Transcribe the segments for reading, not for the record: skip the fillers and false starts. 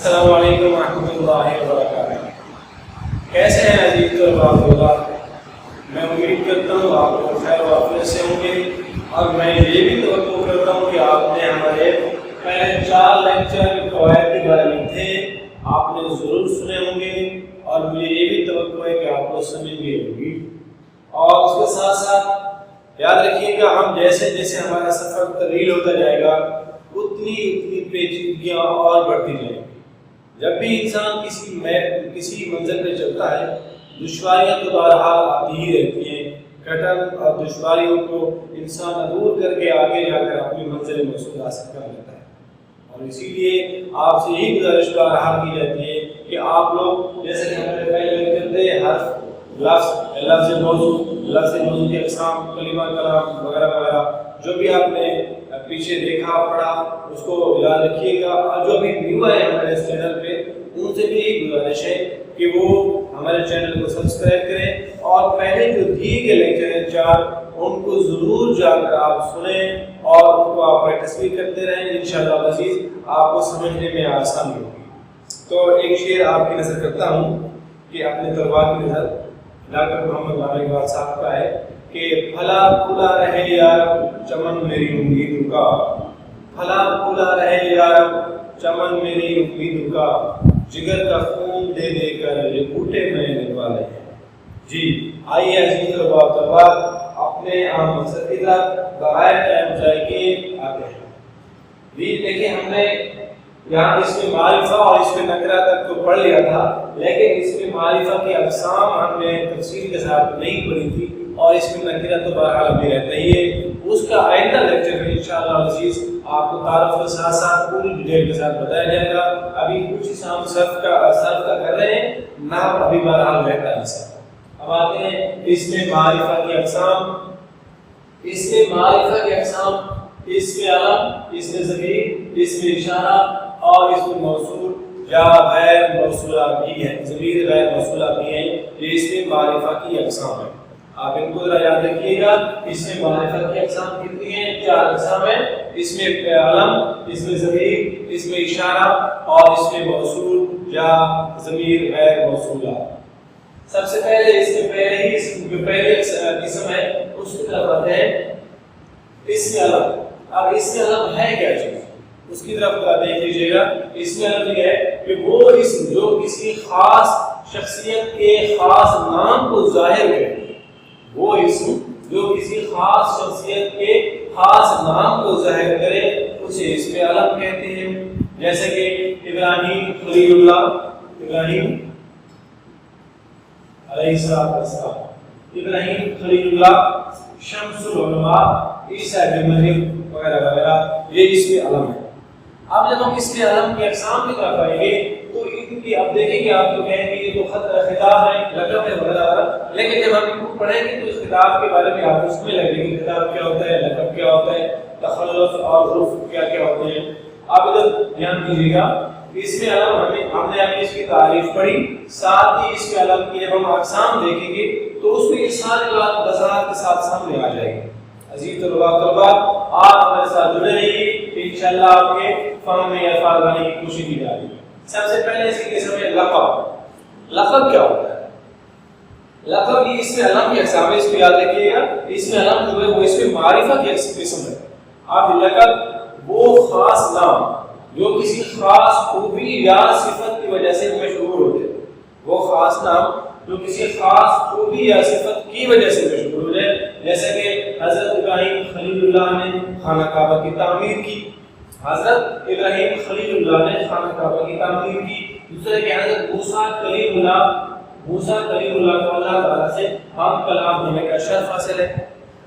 السلام علیکم ورحمۃ اللہ وبرکاتہ۔ کیسے ہیں عزیز طلباء؟ میں امید کرتا ہوں آپ لوگ خیر و عافیت سے ہوں گے، اور میں یہ بھی توقع کرتا ہوں کہ آپ نے ہمارے پہلے 4 لیکچر قواعد کے بارے میں تھے، آپ نے ضرور سنے ہوں گے، اور مجھے یہ بھی توقع ہے کہ آپ کو سمجھ بھی ہوگی۔ اور اس کے ساتھ ساتھ یاد رکھیے گا، ہم جیسے جیسے ہمارا سفر طویل ہوتا جائے گا اتنی پیچیدگیاں اور بڑھتی جائیں گی۔ جب بھی انسان کسی منزل پہ چلتا ہے، دشواریاں تو بہرحال آتی ہی رہتی ہیں۔ کٹن اور دشواریوں کو انسان عبور کر کے آگے جا کر اپنی منزل مقصود حاصل کر لیتا ہے، اور اسی لیے آپ سے یہی گزارش بہرحال کی جاتی ہے کہ آپ لوگ جیسے کہ ہمارے پہلے لیکچر تھے، حرف، لفظ موضوع کی اقسام، کلمہ، کلام وغیرہ وغیرہ، جو بھی آپ نے پیچھے دیکھا پڑھا اس کو یاد رکھیے گا، اور جو بھی نیو ہے ہمارے اس چینل پہ ان سے بھی یہی گزارش ہے کہ وہ ہمارے چینل کو سبسکرائب کریں، اور پہلے جو دیے گئے لیکچر ہیں 4 ان کو ضرور جا کر آپ سنیں اور ان کو آپ پریکٹس بھی کرتے رہیں۔ انشاءاللہ عزیز آپ کو سمجھنے میں آسانی ہوگی۔ تو ایک شعر آپ کی نظر کرتا ہوں کہ اپنے طلباء کی نظر ڈاکٹر محمد غالب اقبال صاحب کا ہے کہ پھلا پھولا رہے یارب چمن میری امیدوں کا، پھلا پھولا رہے یارب چمن میری امیدوں کا، جگر کا خون دے دے کر یہ بوٹے میں نکالے ہیں۔ جی آئیے عزیز طلباء اپنے عام مقصد کی طرف بغیر ٹائم ضائع کیے آتے ہیں۔ جی دیکھیں، ہم نے یہاں اس میں معرفہ اور اس میں نکرہ تک تو پڑھ لیا تھا، لیکن اس میں معرفہ کی اقسام ہم نے تفصیل کے ساتھ نہیں پڑھی تھی، اور اس میں نکرہ تو بہرحال ابھی رہتا ہی ہے۔ اس کا آئندہ لیکچر میں انشاءاللہ عزیز آپ کو تعارف کے ساتھ ساتھ پوری ڈیٹیل کے ساتھ بتایا جائے گا۔ ابھی کچھ ہم صرف کا کر رہے ہیں، نحو ابھی بہرحال رہتا ہے سر۔ اب آتے ہیں اس میں معرفہ کی اقسام، اس میں معرفہ کی اقسام، اس میں علم، اس میں ضمیر، اس میں اشارہ، اور اس میں موصول یا غیر موصولہ بھی ہے، ضمیر غیر موصولہ بھی ہیں، یہ اس میں معرفہ کی اقسام ہے۔ آپ ان کو ذرا یاد رکھیے گا، اس میں معرفہ کی اقسام کتنی ہیں؟ 4 اقسام ہیں۔ اس میں علم، اس میں ضمیر، اس میں اشارہ، اور اس میں موصول یا ضمیر غیر موصولہ۔ سب سے پہلے اس میں پہلی قسم ہے اس کی طرف آتے ہیں، اس میں علم۔ اب اس میں علم ہے کیا چیز، اس کی طرف دیکھ لیجیے گا۔ اس میں علم یہ ہے کہ وہ اسم جو کسی خاص شخصیت کے خاص نام کو ظاہر کرے، وہ اسم جو کسی خاص شخصیت کے خاص نام کو ظاہر کرے اسے اس میں علم کہتے ہیں۔ جیسے کہ ابراہیم خلیل اللہ، ابراہیم علیہ السلام، ابراہیم خلیل اللہ، شمس العلماء، عیسیٰ بن مریم وغیرہ وغیرہ، یہ اس میں علم ہے۔ اب جب ہم اس میں علم کی اقسام کی طرف آئیں گے تو ان کی اب دیکھیں گے، آپ تو کہیں گے یہ تو خطاب ہے، لقب ہے وغیرہ وغیرہ، لیکن جب ہم ان کو پڑھیں گے تو اس خطاب کے بارے میں آپ اس میں لگیں گے خطاب کیا ہوتا ہے، لقب کیا ہوتا ہے، تخلص اور ظروف کیا کیا ہوتے ہیں۔ آپ ادھر دھیان دیجیے گا، اس میں علم ہم نے ابھی اس کی تعریف پڑھی، ساتھ ہی اس میں علم کی جب ہم اقسام دیکھیں گے تو اس میں یہ ساری بات وضاحت کے ساتھ سامنے آ جائے گی۔ عزیز طلباء آپ ہمارے ساتھ جڑے رہیے، انشاءاللہ آپ کے فہم میں الفاظ لانے کی کوشش کی جا رہی ہے۔ سب سے پہلے اس کی قسم ہے لقب۔ لقب کیا ہوتا ہے؟ لقب یہ اس میں علم کی اقسام ہے، اس کو یاد رکھیے گا۔ اس میں علم جو ہے وہ اس میں معرفہ کی قسم ہے۔ اب لقب وہ خاص نام جو کسی خاص خوبی یا صفت کی وجہ سے مشہور ہوتے ہیں، وہ خاص نام جو کسی خاص خوبی یا صفت کی وجہ سے مشہور ہو جائے۔ جیسے کہ حضرت ابراہیم خلیل اللہ نے خانہ کعبہ کی تعمیر کی، حضرت ابراہیم خلیل اللہ نے خانہ کعبہ کی تعمیر کی۔ دوسرے کہ حضرت موسیٰ کلیم اللہ کو اللہ تعالیٰ سے ہم کلام ہونے کا شرف حاصل ہے۔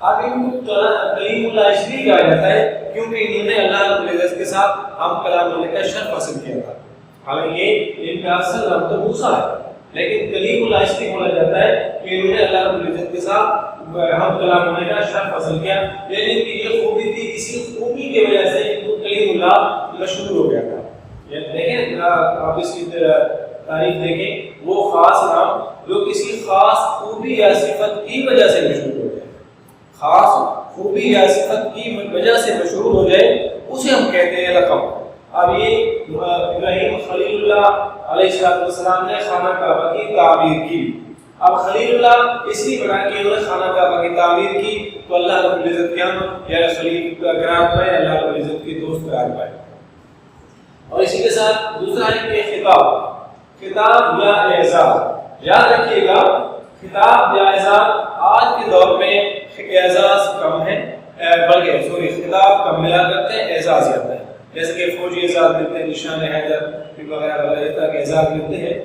اب ان کو کلیم اللہ اس لیے کہا جاتا ہے کیونکہ انہوں نے اللہ رب العزت کے ساتھ ہم کلام ہونے کا شرف حاصل کیا تھا۔ حالانکہ ان کا اصل نام تو موسیٰ ہے، لیکن کلیم اللہ اس لیے بولا جاتا ہے کہ انہوں نے اللہ رب العزت کے ساتھ ہم کلام ہونے کا شرف حاصل کیا، یعنی کہ یہ خوبی تھی، کسی خوبی کی وجہ سے ان کو کلیم اللہ مشہور ہو گیا تھا۔ دیکھیں آپ اس کی تاریخ دیکھیں، وہ خاص نام جو کسی خاص خوبی یا صفت کی وجہ سے مشہور ہو جائے، خاص خوبی یا صفت کی وجہ سے مشہور ہو جائے، اسے ہم کہتے ہیں لقب۔ اب یہ ابراہیم خلیل اللہ علیہ السلام نے خانہ کعبہ کی تعمیر کی. اب خلیل اللہ اس لیے بنا کہ انہوں نے خانہ کعبہ کی تعمیر کی تو اللہ رب العزت کیا یا خلیل قرار پائے, اللہ رب العزت کے دوست قرار پائے. اور اسی کے ساتھ دوسرا ہے کہ خطاب یا اعزاز. یاد رکھیے گا خطاب یا اعزاز آج کے دور میں اعزاز کم ہے, بلکہ خطاب کم ملا کرتے ہیں, اعزاز زیادہ ہے. جیسے کہ فوجی اعزاز ملتے ہیں, نشان حیدر وغیرہ وغیرہ کے اعزاز ملتے ہیں.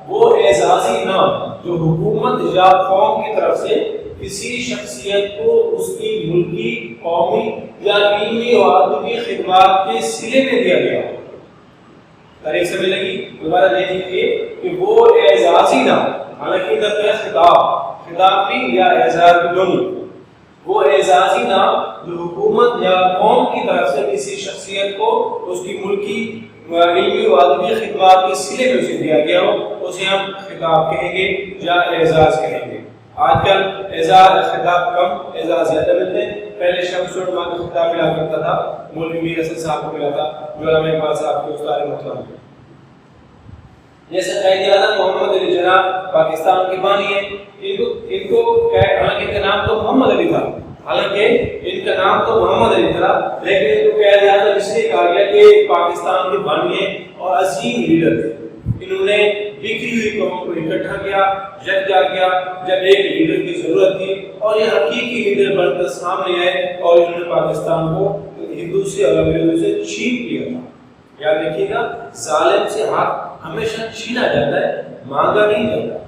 وہ اعزازی نام جو حکومت یا قوم کی طرف سے کسی شخصیت کو اس کی ملکی, قومی یا علمی و ادبی خدمات کے صلے میں دیا گیا ہو. تاریخ سے ملے گی دوبارہ دیکھیں گے کہ وہ اعزازی نام, حالانکہ خطاب بھی یا اعزاز بھی دونوں, وہ اعزازی نام جو حکومت یا قوم کی طرف سے کسی شخصیت کو اس کی ملکی علمی و ادبی خدمات کے صلے میں اسے دیا گیا ہو, اسے ہم خطاب کہیں گے یا اعزاز کہیں گے. آج کل اعزاز خطاب کم, اعزاز زیادہ ملتے ہیں. پہلے شمس العلماء کا خطاب ملا کرتا تھا, مولوی میر حسن صاحب کو ملا تھا, علامہ اقبال صاحب کے استاد محترم کو. جیسے قائد اعظم محمد علی جناح پاکستان کے بانی ہیں, ان کو حالانکہ ان کا نام تو محمد علی تھا, لیکن ان کو قائد اعظم اس لیے کہا گیا کہ پاکستان کے بانی ہیں اور عظیم لیڈر تھے. انہوں نے بکھری ہوئی قوم کو اکٹھا کیا, یکجا کیا جب ایک لیڈر کی ضرورت تھی, اور یہ حقیقی لیڈر بن کر سامنے آئے اور انہوں نے پاکستان کو ہندو سے اور انگریزوں سے چھین لیا تھا. یاد رکھیے گا ظالم سے حق ہمیشہ چھینا جاتا ہے, مانگا نہیں جاتا.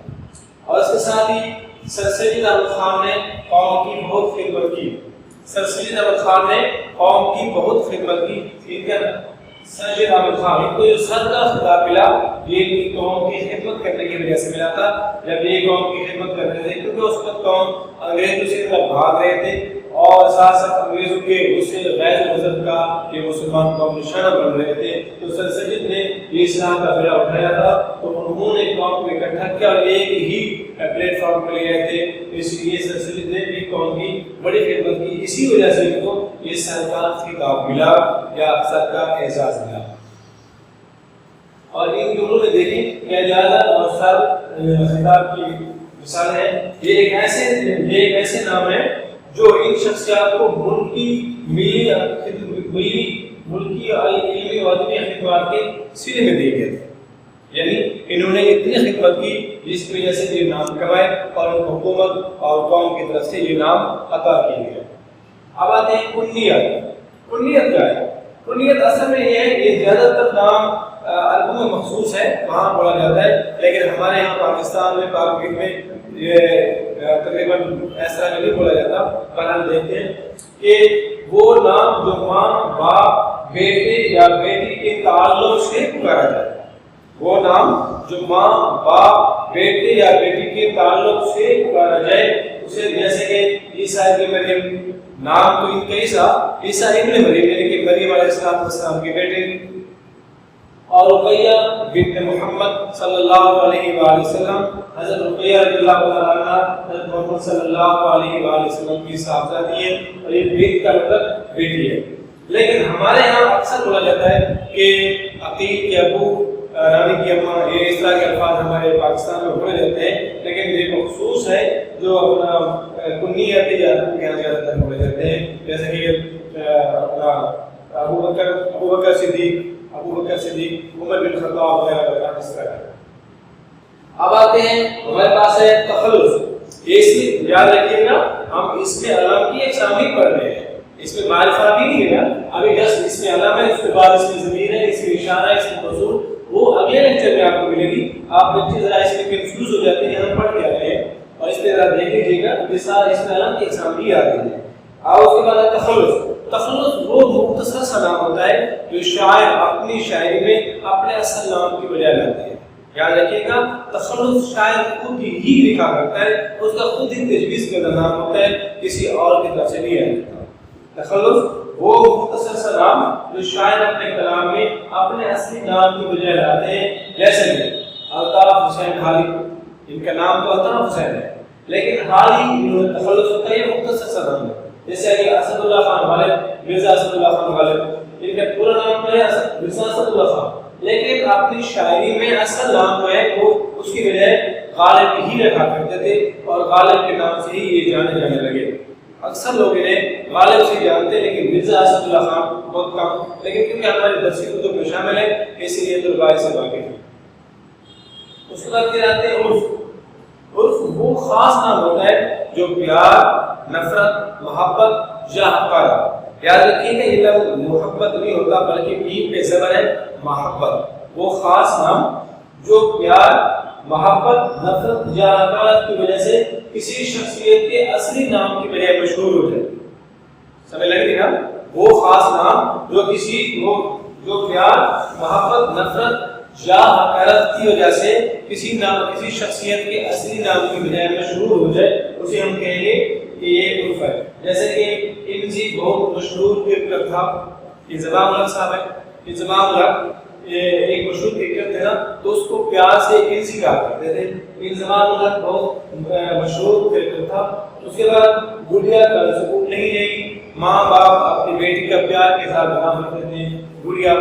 اور اس کے ساتھ ہی سر سید احمد خان نے قوم کی بہت خدمت کی. سر سید احمد خان نے قوم کی بہت خدمت کی. ان کا سر سید احمد خان ان کو جو سر کا خطاب ملا یہ قوم کی خدمت کرنے کی وجہ سے ملا تھا. جب یہ قوم کی خدمت کر رہے تھے کیونکہ اس وقت قوم انگریزوں سے طرف بھاگ رہے تھے اور ساتھ ساتھ انگریزوں کے اس سے غیر مذہب کا کہ مسلمان قوم نشانہ بن رہے تھے, تو سر سید نے یہ اسلام کا بیڑا اٹھایا تھا. تو انہوں نے قوم کو اکٹھا کیا اور ایک ہی پلیٹ فارم پر لے گئے تھے. اس لیے سر سید نے بھی قوم کی بڑی خدمت کی. اسی وجہ سے ان کو یہ سر کا خطاب ملا یا سر کا اعزاز ملا. اور ان دونوں نے دیکھیں کہ اعزاز اور سر خطاب کی مثال ہے. یہ ایک ایسے نام ہے جو ان شخصیات کو ملکی علمی و ادبی خدمات کے سلے میں دے گئے تھے. یعنی انہوں نے اتنی خدمت کی جس کی وجہ سے یہ نام کمائے اور حکومت اور قوم کی طرف سے یہ نام عطا کیے گئے. اب آتے ہیں کنیت. کنیت کیا ہے؟ کنیت اصل میں یہ ہے کہ زیادہ تر نام عربوں میں مخصوص ہے, وہاں بولا جاتا ہے, لیکن ہمارے یہاں پاکستان میں پاک میں یہ تقریباً اس طرح نہیں بولا جاتا. پر ہم دیکھتے ہیں کہ وہ نام جو ماں باپ بیٹے یا بیٹی کے تعلق سے پکارا جائے, وہ نام جو ماں باپ بیٹے یا بیٹی کے تعلق سے پکارا جائے, اسے جیسے کہ عیسیٰ ابن مریم, نام تو ان کا عیسیٰ ابن مریم یعنی کہ مریم علیہ السلام کے بیٹے, اور رقیہ بنت محمد صلی اللہ علیہ وآلہ وسلم, حضرت رقیہ رضی اللہ تعالیٰ عنہ حضرت محمد صلی اللہ علیہ وآلہ وسلم کی صاحبزادی ہے اور یہ بنت کا مطلب بیٹی ہے. لیکن ہمارے یہاں اکثر بولا جاتا ہے کہ عقیل کے ابو, رانی کی اماں, یہ اس طرح کے الفاظ ہمارے پاکستان میں بولے جاتے ہیں, لیکن یہ مخصوص ہے جو اپنا کنیت یا کے یہاں زیادہ تر بولے جاتے ہیں. جیسے کہ اپنا ابو بکر صدیق, عمر بن خطاب وغیرہ اس طرح. اب آتے ہیں ہمارے پاس ہے تخلص. اس میں یاد رکھیے گا ہم اس میں علام کی ایک شامل پڑھ رہے ہیں, اس میں معرفہ بھی نہیں ہے. ابھی جسٹ اس میں علام ہے, اس کے بعد اس میں ضمیر ہے, اس میں اشارہ ہے, اس میں موصول, وہ اگلے لیکچر میں آپ کو ملے گی. آپ بچے ذرا اس میں کنفیوز ہو جاتے ہیں, ہم پڑھ کے آ رہے ہیں اور اس پہ ذرا دیکھ لیجیے گا اس میں علام کی ایک شامل آتی ہے. اور اس کے بعد تخلص. تخلص وہ مختصر سا نام ہوتا ہے جو شاعر اپنی شاعری میں اپنے اصل نام کی بجائے لاتے ہیں. یاد رکھیے گا تخلص شاعر خود ہی لکھا کرتا ہے, اس کا خود ہی تجویز کردہ نام ہوتا ہے, کسی اور کی طرف سے نہیں آیا جاتا. تخلص وہ مختصر سا نام جو شاعر اپنے کلام میں اپنے اصلی نام کی بجائے لاتے ہیں. جیسے کہ الطاف حسین حالی, ان کا نام تو الطاف حسین ہے لیکن حالی انہوں نے تخلص ہوتا ہے, یہ مختصر سا نام ہے. جیسے کہ اسد اللہ خان غالب, مرزا اسد اللہ خان غالب, ان کا پورا نام ہے اکثر لوگ انہیں غالب سے جانتے ہیں، لیکن مرزا اسد اللہ خان بہت کم، لیکن کیونکہ ہماری درسی کتب میں شامل ہے اس لیے طلباء سے واقف ہیں۔ اس کے بعد پھر آتے ہیں عرف۔ عرف وہ خاص نام ہوتا ہے جو پیار، نفرت، محبت یا حقارت، یاد رکھیے کہ یہ لفظ محبت نہیں ہوتا بلکہ میم پہ زبر ہے محبت، وہ خاص نام جو پیار، محبت، نفرت یا حقارت کی وجہ سے کسی شخصیت کے اصلی نام کی بجائے مشہور ہو جائے۔ سمجھ لگ رہی نا؟ وہ خاص نام جو جو پیار، محبت، نفرت یا حقارت کی وجہ سے کسی شخصیت کے اصلی نام کی بجائے مشہور ہو جائے، اسے ہم کہیں گے کہ یہ عرف ہے۔ جیسے کہ انزی بہت مشہور کرکٹر تھا، انضمام الحق صاحب ہے، انضمام الحق ایک مشہور کرکٹر تھے نا، تو اس کو پیار سے انزی کہا کرتے تھے۔ انضمام الحق بہت مشہور کرکٹر تھا۔ اس کے بعد گڑیا کا سکون نہیں رہی، ماں باپ اپنی بیٹی کا پیار کے ساتھ نام رکھتے تھے، گڑیا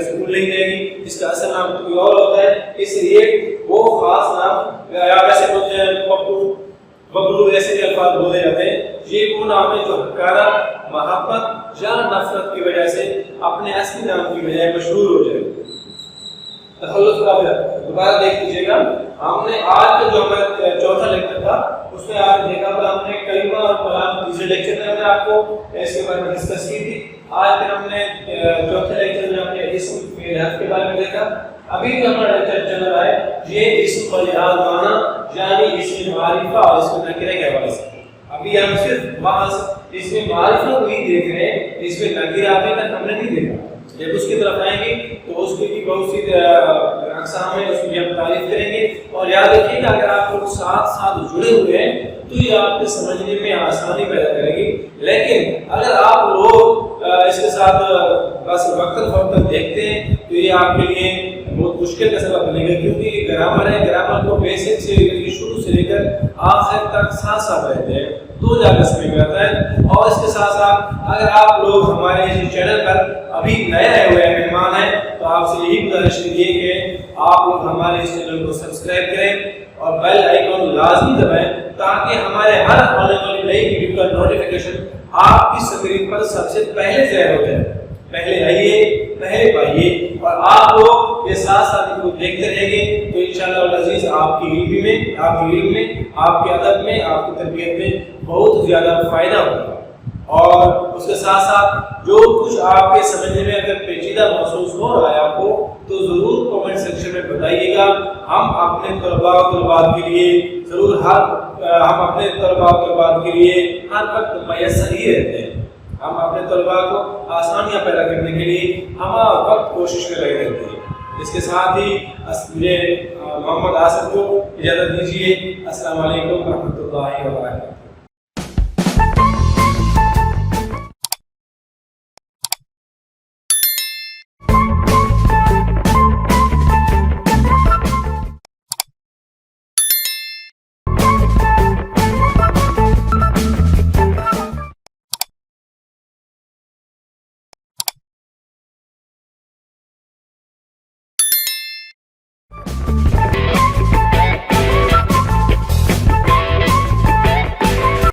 سکون نہیں رہے گی، اس کا اصل نام کوئی اور ہوتا ہے، اس لیے وہ خاص نام ویسے بولتے ہیں پپو، ببلو، ایسے بھی الفاظ بولے جاتے ہیں۔ یہ وہ نام ہے جو حقارت، محبت یا نفرت کی وجہ سے اپنے اصلی نام کی بجائے مشہور ہو جائے۔ تخلص کا دوبارہ دیکھ لیجیے گا، ہم نے آج کا جو ہمارا چوتھا لیکچر تھا اس میں آپ نے دیکھا تھا، ہم نے کلمہ اور کلام تیسرے لیکچر میں ہم نے آپ کو اس کے بارے میں ڈسکس کی تھی۔ آج پھر ہم نے چوتھے لیکچر میں ہم نے اسم فعل حرف کے بارے میں دیکھا۔ ابھی جو ہمارا لیکچر چل رہا ہے یہ اسم بلحاظ معنی یعنی اسم معرفہ اور اسم نکرہ کے حوالے سے۔ ابھی ہم صرف محض اسم معرفہ کو ہی دیکھ رہے ہیں، اسم نکرہ ابھی تک ہم نے نہیں دیکھا۔ جب اس کی طرف آئیں گے تو اس کی بہت سی اقسام ہیں، اس کی ہم تعریف کریں گے۔ اور یاد رکھیے کہ اگر آپ لوگ ساتھ ساتھ جڑے ہوئے ہیں تو یہ آپ کے سمجھنے میں آسانی پیدا کرے گی، لیکن اگر آپ لوگ اس کے ساتھ بس وقتاً فوقتاً دیکھتے ہیں تو یہ آپ کے لیے بہت مشکل کا سبب بنے گا، کیونکہ یہ گرامر ہے، گرامر کو بیسک سے شروع سے لے کر آخر تک ساتھ ساتھ رہتے ہیں تو جا کر سمجھ میں آتا ہے۔ اور اس کے ساتھ ساتھ اگر آپ لوگ ہمارے اس چینل پر ابھی نئے آئے ہوئے مہمان ہیں تو آپ سے یہی گزارش کیجیے کہ آپ لوگ ہمارے اس چینل کو سبسکرائب کریں اور بیل آئیکن لازمی دبائیں تاکہ ہمارے ہر آنے والی نئی ویڈیو کا نوٹیفیکیشن آپ کی اسکرین پر سب سے پہلے ظاہر ہو جائے۔ پہلے آئیے، پہلے پائیے، اور آپ لوگ یہ ساتھ ساتھ ان کو دیکھتے رہیں گے تو انشاءاللہ العزیز آپ کی علم میں، آپ کے ادب میں، آپ کی تربیت میں بہت زیادہ فائدہ ہوگا۔ اور اس کے ساتھ ساتھ جو کچھ آپ کے سمجھنے میں اگر پیچیدہ محسوس ہو رہا ہے آپ کو تو ضرور کمنٹ سیکشن میں بتائیے گا۔ ہم اپنے طلباء و طالبات کے لیے ضرور ہم اپنے طلباء و طالبات کے لیے ہر وقت میسر ہی رہتے ہیں۔ ہم اپنے طلباء کو آسانیاں پیدا کرنے کے لیے ہم وقت کوشش میں لگے رہتے ہیں۔ اس کے ساتھ ہی مجھے محمد آصف کو اجازت دیجیے۔ السلام علیکم ورحمۃ اللہ وبرکاتہ۔